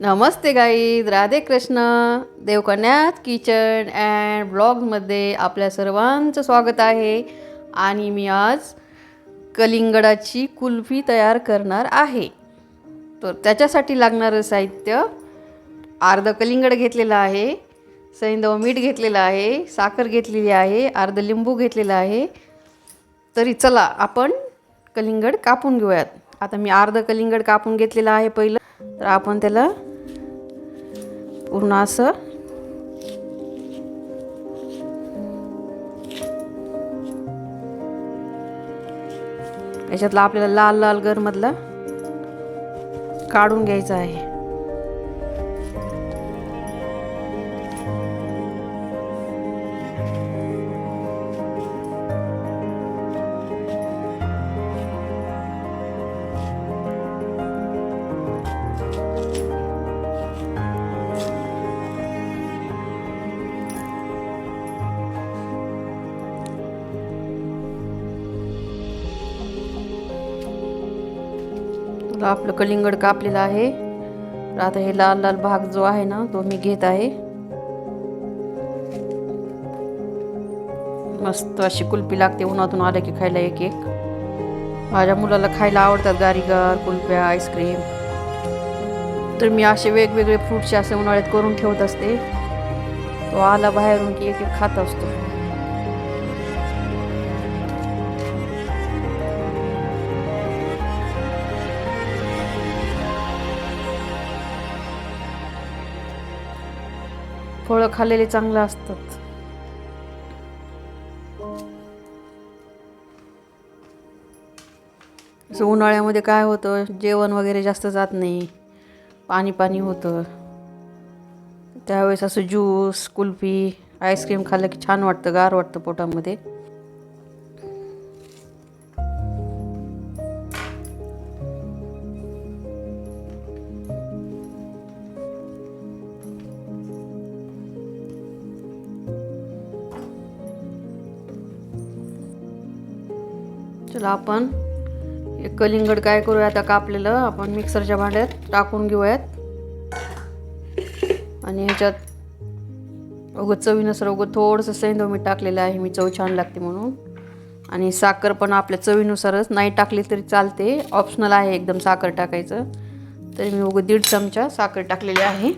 नमस्ते guys, Radhe Krishna. देवकन्यात kitchen and ब्लॉग्समध्ये आपल्या सर्वांचं स्वागत आहे. आणि मी आज कलिंगडाची कुल्फी तयार करणार आहे. तर त्याच्यासाठी लागणारं साहित्य: अर्ध कलिंगड घेतलेलं आहे, सैंधव मीठ घेतलेलं आहे, साखर घेतलेली आहे, अर्ध लिंबू घेतलेला आहे. तरी चला आपण कलिंगड कापून घेऊयात. आता मी अर्ध कलिंगड कापून घेतलेलं आहे पहिलं. तर आपण त्याला पूर्ण असं याच्यातला आपल्याला लाल लाल गरमधला काढून घ्यायचा आहे. आपलं कलिंगड कापलेलं आहे. तर आता हे लाल लाल भाग जो आहे ना तो मी घेत आहे. मस्त अशी कुल्फी लागते उन्हातून आलं की खायला एक एक. माझ्या मुलाला खायला आवडतात गारीगार कुल्फ्या, आईस्क्रीम. तर मी असे वेगवेगळे फ्रूटचे असे उन्हाळ्यात करून ठेवत असते. तो आला बाहेरून की एक एक खात असतो. फळं खाल्लेले चांगलं असतात. असं उन्हाळ्यामध्ये काय होतं, जेवण वगैरे जास्त जात नाही, पाणी पाणी होतं. त्यावेळेस असं ज्यूस, कुल्फी, आईस्क्रीम खाल्लं की छान वाटतं, गार वाटतं पोटामध्ये. चला आपण एक कलिंगड काय करूया, आता कापलेलं आपण मिक्सरच्या भांड्यात टाकून घेऊयात. आणि ह्याच्यात चवीनुसार थोडंसं सैंधव मीठ टाकलेलं आहे मी, चव छान लागते म्हणून. आणि साखर पण आपल्या चवीनुसारच, नाही टाकली तरी चालते, ऑप्शनल आहे एकदम साखर टाकायचं. तरी मी 1.5 चमचा साखर टाकलेली आहे.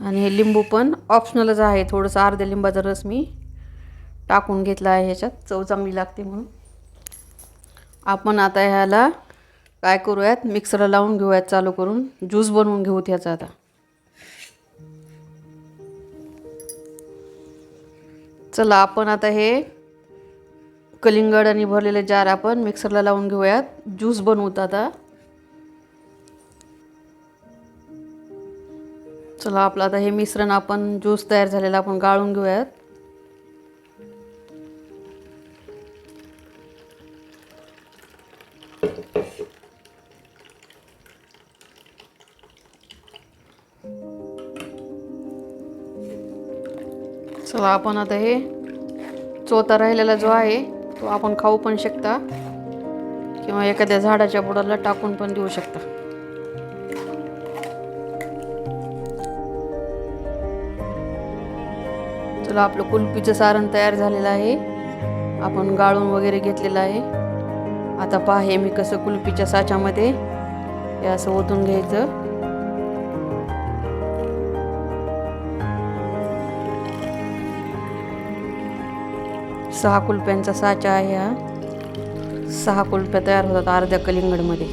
आणि हे लिंबू पण ऑप्शनलच आहे, थोडंसं अर्ध्या लिंबाचा रस मी टाकून घेतला आहे ह्याच्यात, चव चांगली लागते म्हणून. आपण आता ह्याला काय करूयात, मिक्सरला लावून घेऊयात चालू करून, ज्यूस बनवून घेऊ ह्याचा. आता चला आपण आता हे कलिंगड आणि भरलेले जार आपण मिक्सरला लावून घेऊयात, ज्यूस बनवूत आता. चला आपलं आता हे मिश्रण आपण ज्यूस तयार झालेला आपण गाळून घेऊयात. चला आपण आता हे चोथा राहिलेला जो आहे तो आपण खाऊ पण शकता किंवा एखाद्या झाडाच्या बुडाला टाकून पण देऊ शकता. चला आपलं कुल्फीचं सारण तयार झालेलं आहे, आपण गाळून वगैरे घेतलेलं आहे. आता पहा हे मी कसं कुल्फीच्या साच्यामध्ये हे असं ओतून घ्यायचं. सहा कुल्फ्यांचा साचा आहे हा. 6 कुल्फ्या तयार होतात अर्ध्या कलिंगडमध्ये.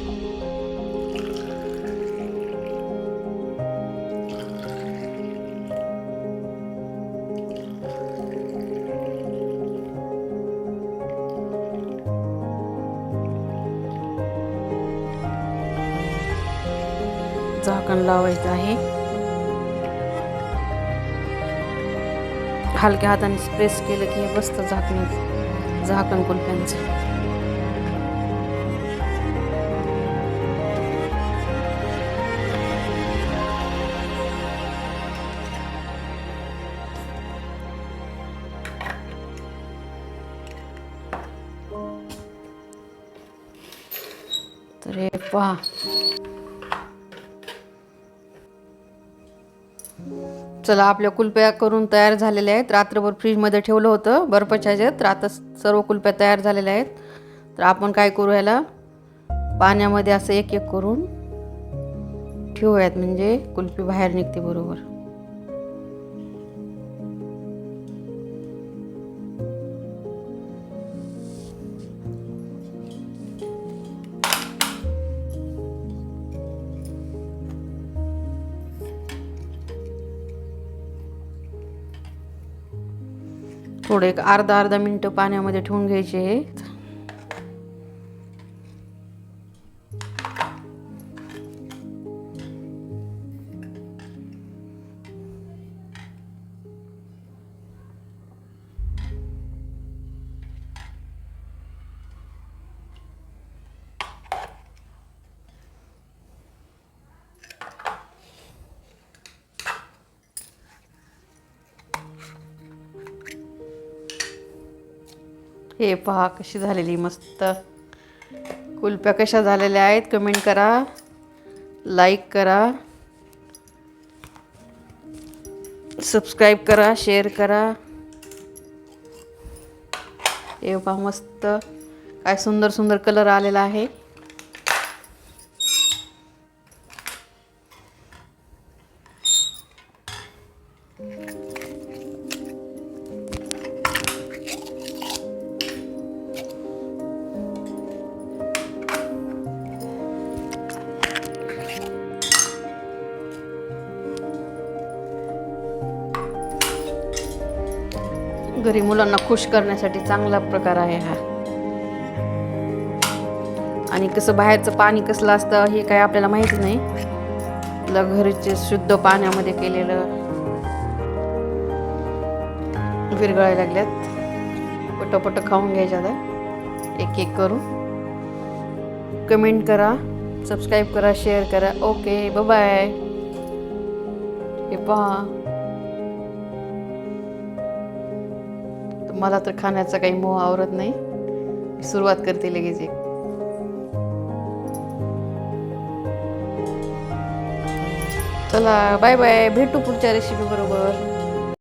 झाकण लावायचं आहे. हलक्या हाताने प्रेस केलं की हे बसतं झाकण कुल्फ्यांचं. तर हे पहा चला, आपल्या कुल्फ्या करून तयार झालेल्या आहेत. रात्रभर फ्रीजमध्ये ठेवलं होतं बर्फाच्या ह्याच्यात. तर आता सर्व कुल्फ्या तयार झालेल्या आहेत. तर आपण काय करू, ह्याला पाण्यामध्ये असं एक एक करून ठेवूयात, म्हणजे कुल्फी बाहेर निघते बरोबर. थोडे एक अर्धा मिनटं पाण्यामध्ये ठेवून घ्यायचे आहेत. हे पहा कशी झालेली मस्त कुल्फ्या कशा झालेल्या आहेत. कमेंट करा, लाईक करा, सबस्क्राईब करा, शेअर करा. हे पहा मस्त काय सुंदर सुंदर कलर आलेला आहे. घरी मुलांना खुश करण्यासाठी चांगला प्रकार आहे हा. आणि कसं बाहेरचं पाणी कसलं असतं हे काय आपल्याला माहिती नाही. आपल्या घरचे शुद्ध पाण्यामध्ये केलेलं. विरघळायला लागल्यात. पटपट खाऊन घ्यायच्या आता एक एक करून. कमेंट करा, सबस्क्राईब करा, शेअर करा. Okay, bye bye. हे पहा, मला तर खाण्याचा काही मोह आवरत नाही. सुरुवात करते लगेच एक. चला, बाय बाय. भेटू पुढच्या रेसिपी बरोबर.